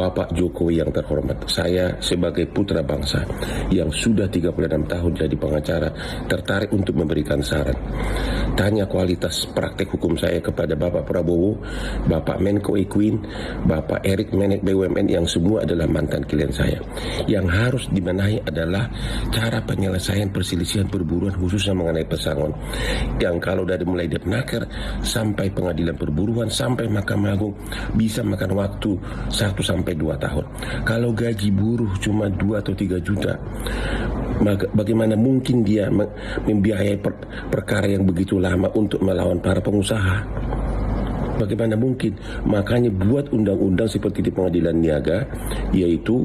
Bapak Jokowi yang terhormat, saya sebagai putra bangsa yang sudah 36 tahun jadi pengacara tertarik untuk memberikan saran. Tanya kualitas praktek hukum saya kepada Bapak Prabowo, Bapak Menko Equin, Bapak Erik Menek BUMN yang semua adalah mantan klien saya. Yang harus dibenahi adalah cara penyelesaian perselisihan perburuan khususnya mengenai pesangon. Yang kalau dari mulai Depnaker sampai pengadilan perburuan sampai Mahkamah Agung bisa makan waktu 1-2 tahun. Kalau gaji buruh cuma 2 atau 3 juta, bagaimana mungkin dia membiayai perkara yang begitu lama untuk melawan para pengusaha? Bagaimana mungkin? Makanya buat undang-undang seperti di pengadilan niaga, yaitu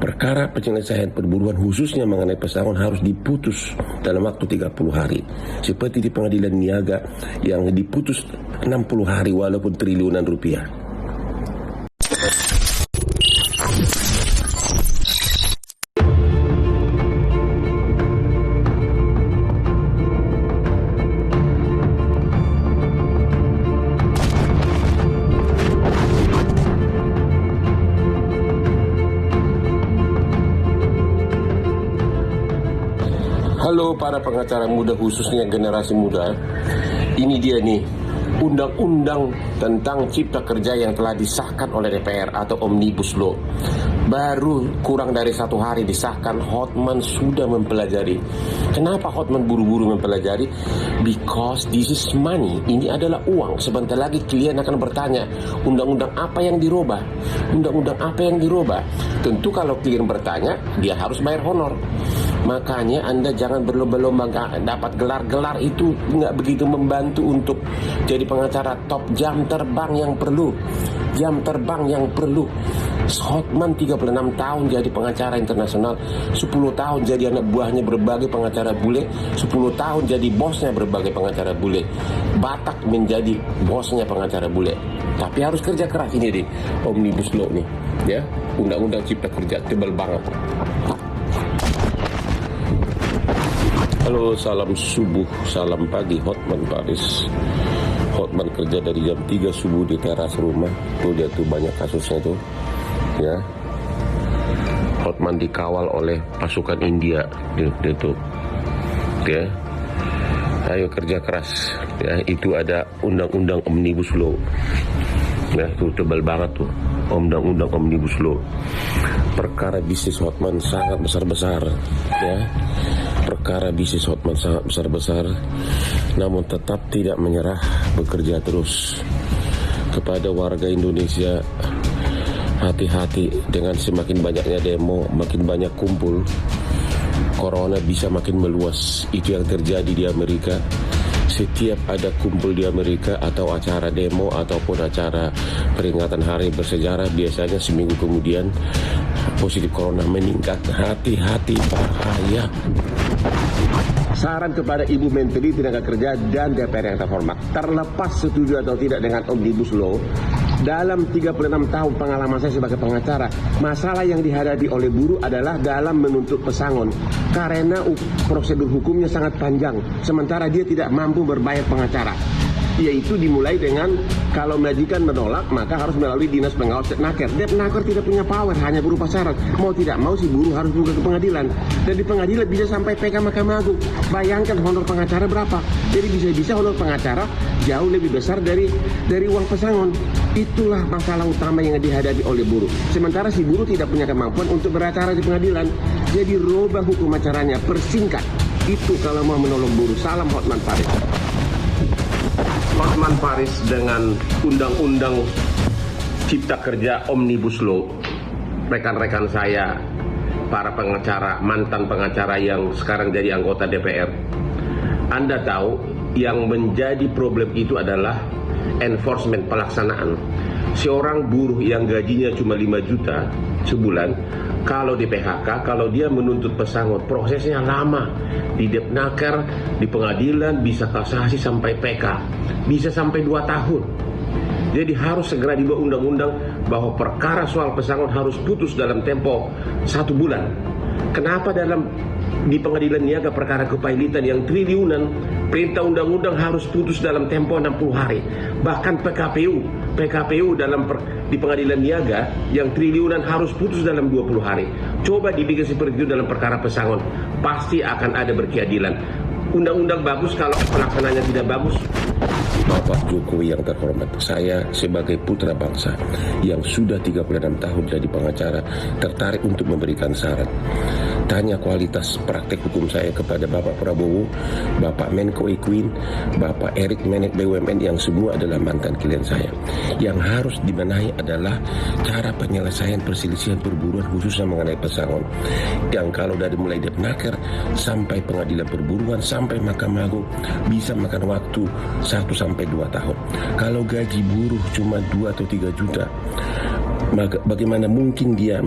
perkara penyelesaian perburuan khususnya mengenai pesangon harus diputus dalam waktu 30 hari. Seperti di pengadilan niaga yang diputus 60 hari walaupun triliunan rupiah. Halo para pengacara muda khususnya generasi muda, ini dia nih undang-undang tentang cipta kerja yang telah disahkan oleh DPR atau Omnibus Law. Baru kurang dari 1 hari disahkan, Hotman sudah mempelajari. Kenapa Hotman buru-buru mempelajari? Because this is money. Ini adalah uang. Sebentar lagi klien akan bertanya, undang-undang apa yang dirubah? Undang-undang apa yang dirubah? Tentu kalau klien bertanya, dia harus bayar honor. Makanya Anda jangan berlomba-lomba dapat gelar-gelar, itu nggak begitu membantu untuk jadi pengacara top. Jam terbang yang perlu, jam terbang yang perlu. Hotman 36 tahun jadi pengacara internasional, 10 tahun jadi anak buahnya berbagai pengacara bule, 10 tahun jadi bosnya berbagai pengacara bule. Batak menjadi bosnya pengacara bule. Tapi harus kerja keras. Ini deh Omnibus Law nih, ya, undang-undang cipta kerja tebal banget. Halo, salam subuh, salam pagi, Hotman Paris. Hotman kerja dari jam 3 subuh di teras rumah. Tuh dia tuh banyak kasusnya tuh, ya. Hotman dikawal oleh pasukan India, dia tuh, ya. Ayo kerja keras, ya. Itu ada undang-undang Omnibus Law, ya, tuh tebal banget tuh, undang-undang Omnibus Law. Perkara bisnis Hotman sangat besar-besar, ya. Perkara bisnis Hotman sangat besar-besar, namun tetap tidak menyerah, bekerja terus. Kepada warga Indonesia, hati-hati dengan semakin banyaknya demo, makin banyak kumpul, corona bisa makin meluas. Itu yang terjadi di Amerika. Setiap ada kumpul di Amerika atau acara demo ataupun acara peringatan hari bersejarah, biasanya seminggu kemudian positif corona meningkat. Hati-hati, bahaya. Saran kepada Ibu Menteri Tenaga Kerja dan DPR yang terhormat, terlepas setuju atau tidak dengan Omnibus Law, dalam 36 tahun pengalaman saya sebagai pengacara, masalah yang dihadapi oleh buruh adalah dalam menuntut pesangon, karena prosedur hukumnya sangat panjang, sementara dia tidak mampu berbayar pengacara. Yaitu dimulai dengan kalau majikan menolak maka harus melalui dinas pengawas Depnaker. Depnaker tidak punya power, hanya berupa syarat. Mau tidak mau si buruh harus buka ke pengadilan, dan di pengadilan bisa sampai PK Mahkamah Agung. Bayangkan honor pengacara berapa. Jadi bisa-bisa honor pengacara jauh lebih besar dari uang pesangon. Itulah masalah utama yang dihadapi oleh buruh. Sementara si buruh tidak punya kemampuan untuk beracara di pengadilan. Jadi rubah hukum acaranya, persingkat. Itu kalau mau menolong buruh. Salam Hotman Paris. Hotman Paris dengan undang-undang cipta kerja Omnibus Law. Rekan-rekan saya, para pengacara, mantan pengacara yang sekarang jadi anggota DPR, Anda tahu yang menjadi problem itu adalah enforcement, pelaksanaan. Seorang buruh yang gajinya cuma 5 juta sebulan, kalau di PHK, kalau dia menuntut pesangon, prosesnya lama. Di Depnaker, di pengadilan, bisa kasasi sampai PK, bisa sampai 2 tahun. Jadi harus segera dibuat undang-undang bahwa perkara soal pesangon harus putus dalam tempo 1 bulan. Kenapa di pengadilan niaga perkara kepailitan yang triliunan, perintah undang-undang harus putus dalam tempo 60 hari. Bahkan PKPU PKPU di pengadilan niaga yang triliunan harus putus dalam 20 hari. Coba dibikin seperti itu dalam perkara pesangon, pasti akan ada berkeadilan. Undang-undang bagus kalau pelaksananya tidak bagus. Bapak Jokowi yang terhormat, saya sebagai putra bangsa yang sudah 36 tahun jadi pengacara tertarik untuk memberikan saran. Tanya kualitas praktek hukum saya kepada Bapak Prabowo, Bapak Menko Ekuin, Bapak Erik Menek BUMN yang semua adalah mantan klien saya. Yang harus dibenahi adalah cara penyelesaian perselisihan perburuan khususnya mengenai pesangon. Yang kalau dari mulai Depnaker sampai pengadilan perburuan sampai Mahkamah Agung bisa makan waktu 1-2 tahun. Kalau gaji buruh cuma 2 atau 3 juta, bagaimana mungkin dia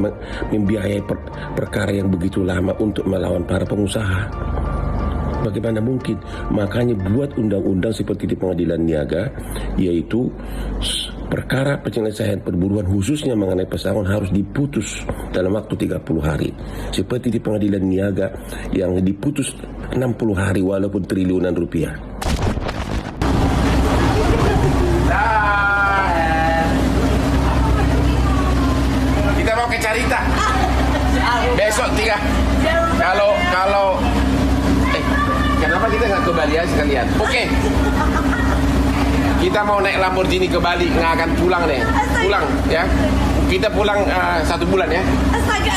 membiayai perkara yang begitu lama untuk melawan para pengusaha? Bagaimana mungkin? Makanya buat undang-undang seperti di pengadilan niaga, yaitu perkara penyelesaian perburuan khususnya mengenai pesangon harus diputus dalam waktu 30 hari. Seperti di pengadilan niaga yang diputus 60 hari walaupun triliunan rupiah. Kita mau ke Carita besok 3. Kalau kenapa kita nggak ke Bali aja sekalian? Oke. Kita mau naik Lamborghini ke Bali, nggak akan pulang nih. Pulang ya. Kita pulang 1 bulan ya. Astaga.